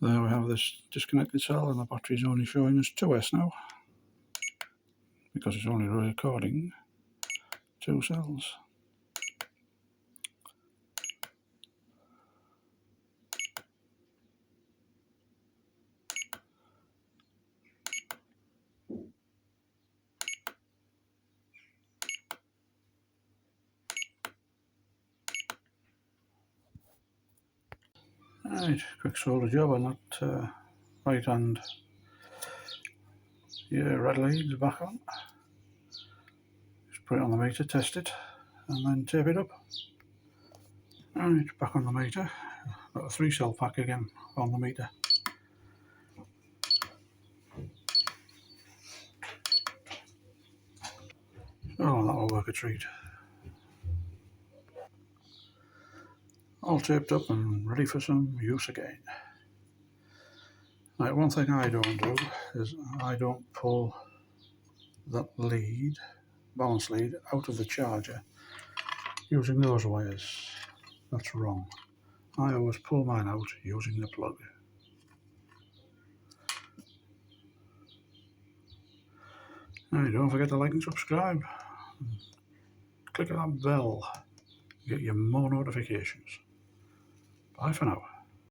There we have this disconnected cell, and the battery's only showing us 2S now, because it's only recording 2 cells. Right, quick solder job on that right hand red lead back on. Just put it on the meter, test it, and then tape it up. Right, back on the meter. Got a 3-cell pack again on the meter. Oh, that'll work a treat. All taped up and ready for some use again. Right, one thing I don't do is I don't pull that lead, balance lead, out of the charger using those wires. That's wrong. I always pull mine out using the plug. Right, don't forget to like and subscribe. Click on that bell to get your more notifications. Bye for now.